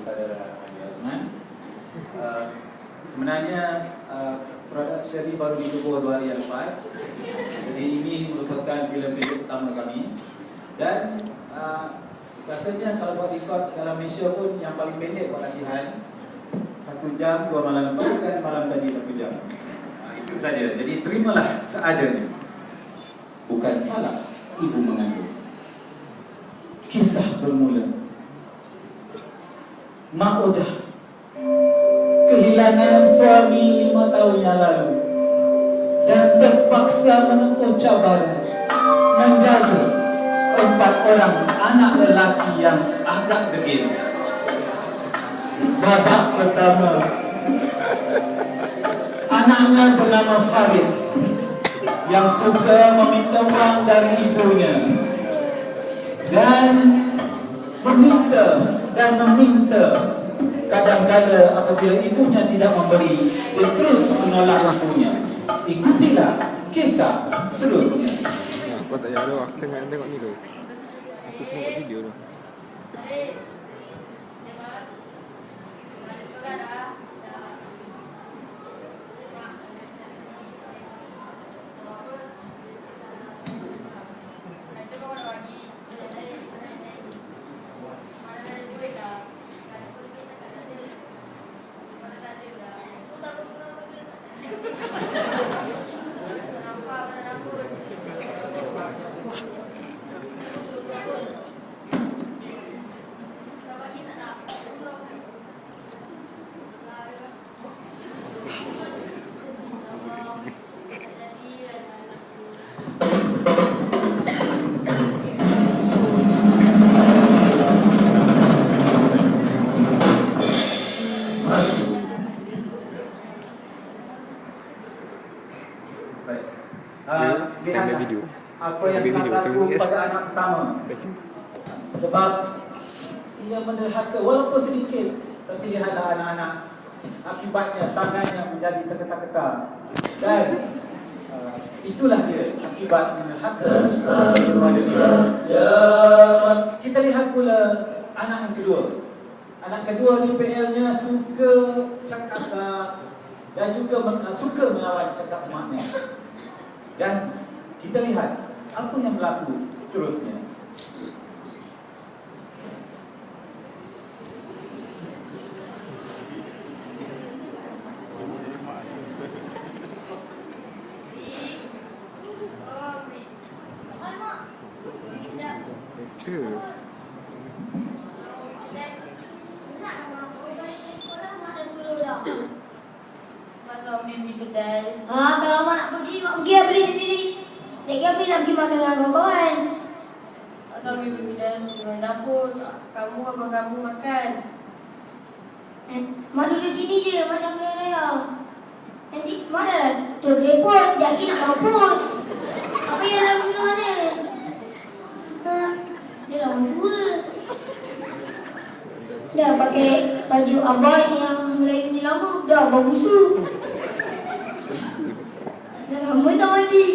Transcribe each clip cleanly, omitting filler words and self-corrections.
saudara Haji Azman. Sebenarnya produk Sherry baru ditubuh 2 hari yang lepas. Jadi ini merupakan filem pertama kami. Dan rasanya kalau buat record dalam Malaysia pun yang paling pendek buat latihan 1 jam 2 malam lepas dan malam tadi 1 jam. Itu saja. Jadi terimalah seadanya. Bukan salah ibu mengandung. Kisah bermula. Mak Odah kehilangan suami 5 tahun yang lalu dan terpaksa menempuh cabaran menjaga 4 orang anak lelaki yang agak degil. Babak pertama, anaknya bernama Farid yang suka meminta wang dari ibunya dan meminta. Kadang-kadang apabila ibunya tidak memberi, dia terus menolak ibunya. Ikutilah kisah seterusnya. Kau tak jauh, aku tengok ni tu. Aku tengok video tu. Lihatlah apa yang berlaku pada anak pertama. Sebab ia menderhaka walaupun sedikit, tapi lihatlah anak-anak, akibatnya tangannya menjadi terketar-ketar. Dan itulah dia akibat menderhaka pada dia. Kita lihat pula anak yang kedua. Anak kedua ni PL-nya suka cakap kasar dan juga suka melawan cakap emaknya. Dan kita lihat apa yang berlaku seterusnya. Kalau mak nak pergi, mak pergi beli sendiri. Cikgu Abi nak pergi makan dengan kawan-kawan. Asal Abi pergi dalam dapur, kamu abang kamu makan. Mak duduk sini je, mak jangan raya. Nanti mak dah terlepon, jadi nak mampus. Apa yang dalam duduk mana? Dia lah orang tua. Dah pakai baju abang yang Melayu ni lama, dah bau busuk. Dah lama tak mandi.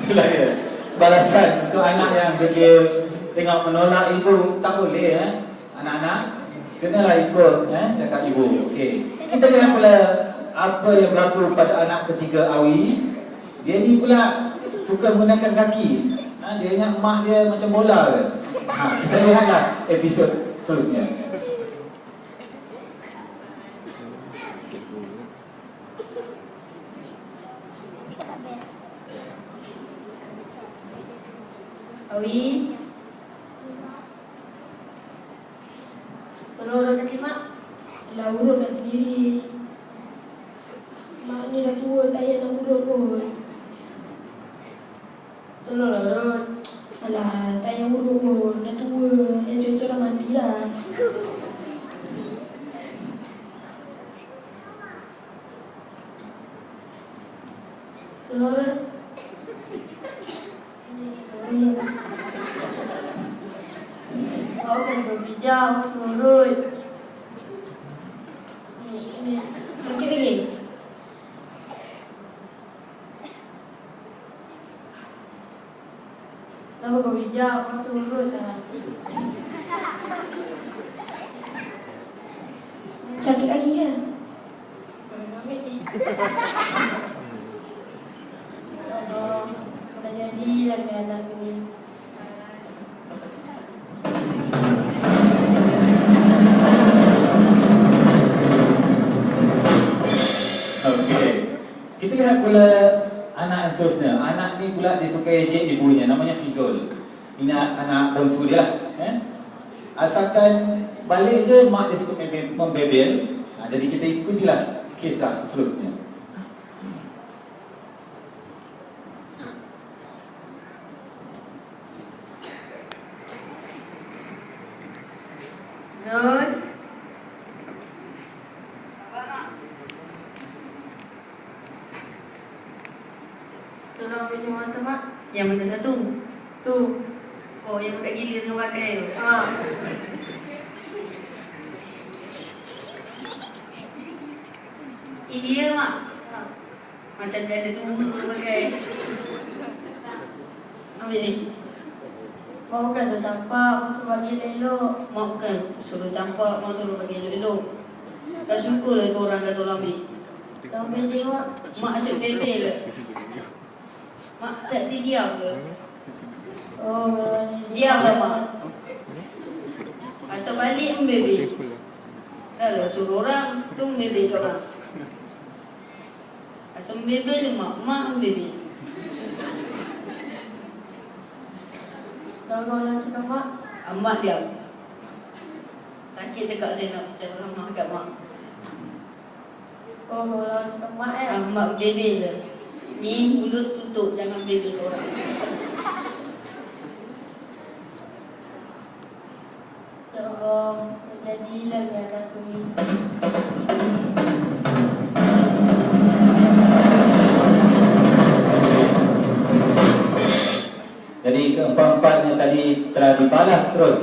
Itulah dia balasan untuk anak yang dia tengok menolak ibu. Tak boleh anak-anak kenalah ikut cakap ibu. Okey. Kita lihat pula apa yang berlaku pada anak ketiga Awi. Dia ni pula suka menggunakan kaki. Dia ingat mak dia macam bola ke. Kita lihatlah episod seterusnya. Awi, tolong kaki mak. Dah urut dah sendiri. Mak ni dah tua, tak payah nak urut pun. Tolonglah urut. Alah, tak payah urut pun. Dah tua, esok-esok dah mati dah. Tolong urut. ni. Kau kan berpijak, menurut. Ini, sakit lagi? Kenapa kau bijak, masuk urut kan? Sakit lagi kan? Ambil ni. Allah, dah jadilah ni anak ni. Okey. Kita lihat pula anak yang seterusnya. Anak ni pula dia suka ejek ibunya, namanya Fizul. Ini anak bongsu dia lah. Asalkan balik je mak dia suka membebel. Jadi kita ikutilah kisah seterusnya. Zul. Tolong ambil jemaah tu, Mak. Yang mana satu? Tu. Oh, yang budak gila tu pakai tu. Ini dia, Mak. Macam dia ada tua pakai. Ambil ni. Mau kan dah campak, masuk bagi elok. Mak bukan suruh campak, mak suruh bagi elok-elok. Dah syukur lah tu orang dah tolong ambil. Dah ambil dia, Mak. Mak asyik bebel lah. Mak tak diam ke? Oh, kalau ni. Diam lah, Mak. Asal balik membebel. Sekolah. Dah lah suruh orang tu membebel kat orang. Asal membebel tu mak membebel. Dah kau nak cakap, Mak. Mak diam. Sakit dekat saya nak cakap ramah kat mak. Oh, kau nak cakap, Mak Mak bebel lah. Ni mulut tutup, jangan bebel orang. Ya Allah, jadilah ni anak ni. Jadi keempat-empatnya tadi telah dibalas terus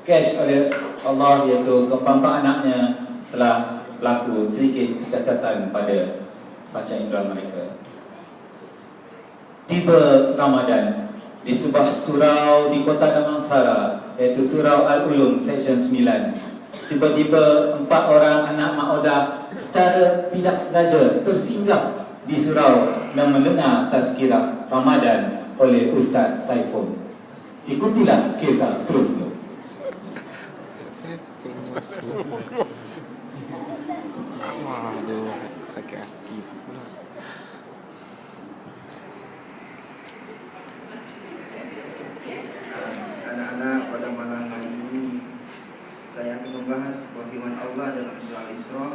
cash oleh Allah, iaitu keempat-empat anaknya telah berlaku sedikit kecacatan pada panca indera mereka. Tiba Ramadan di sebuah surau di kota Damansara, iaitu Surau Al-Ulum Seksyen 9. Tiba-tiba 4 orang anak Mak Odah secara tidak sengaja tersinggah di surau dan mendengar tazkirah Ramadan oleh Ustaz Saiful. Ikutilah kisah seterusnya. Saya masuk. Waduh, sakit hati pula. Anak-anak, pada malam hari ini saya akan membahas sebuah firman Allah dalam surah Al-Isra.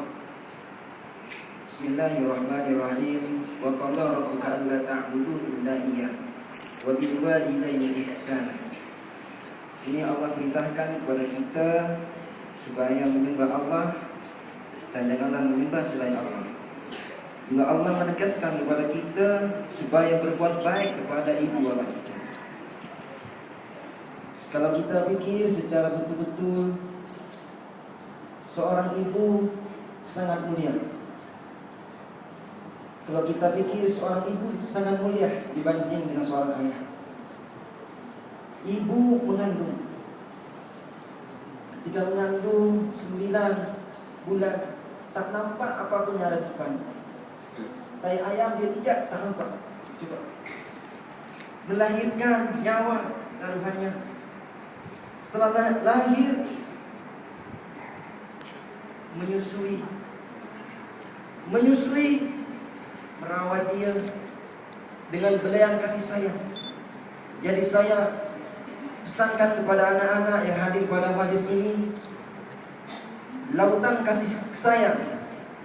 Bismillahirrahmanirrahim. Wa qala rabbuka alla ta'budu illa iyyah wa bil walidayni ihsana. Sini Allah perintahkan kepada kita supaya menyembah Allah dan janganlah menyembah selain Allah. Juga Allah menegaskan kepada kita supaya berbuat baik kepada ibu bapa kita. Kalau kita fikir secara betul-betul, seorang ibu sangat mulia. Kalau kita fikir seorang ibu sangat mulia dibanding dengan seorang ayah. Ibu mengandung. Ketika mengandung 9 bulan, tak nampak apapun yang ada di depannya. Tai ayam dia tidak tak nampak. Coba. Melahirkan nyawa taruhannya. Setelah lahir, menyusui, merawat dia dengan belayan kasih sayang. Jadi saya pesankan kepada anak-anak yang hadir pada majlis ini, lautan kasih sayang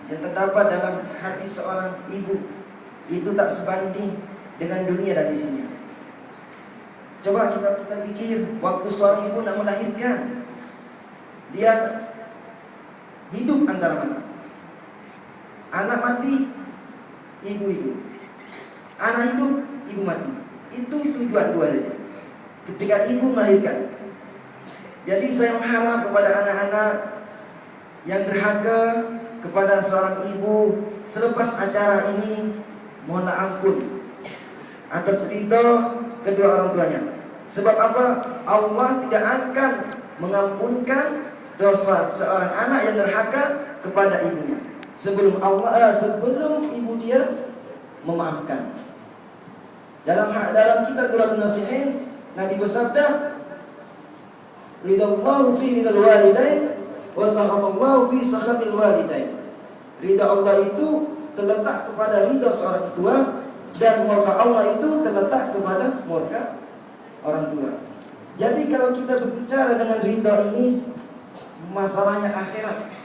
yang terdapat dalam hati seorang ibu itu tak sebanding dengan dunia dan isinya. Coba kita pikir, waktu seorang ibu nak melahirkan, dia hidup antara mati. Anak mati, ibu hidup. Anak hidup, ibu mati. Itu tujuan dua saja. ketika ibu melahirkan. Jadi saya mengharap kepada anak-anak yang derhaka kepada seorang ibu selepas acara ini, mohon ampun atas ridho kedua orang tuanya. Sebab apa? Allah tidak akan mengampunkan dosa seorang anak yang derhaka kepada ibunya sebelum ibu dia memaafkan. Dalam kitab Duratun Nasihin, Nabi bersabda, ridallahu fi ridal walidain wa sakhatallahu fi sakhatil walidain. Ridha Allah itu terletak kepada ridha seorang tua, dan murka Allah itu terletak kepada murka orang tua. Jadi kalau kita berbicara dengan ridha ini, masalahnya akhirat.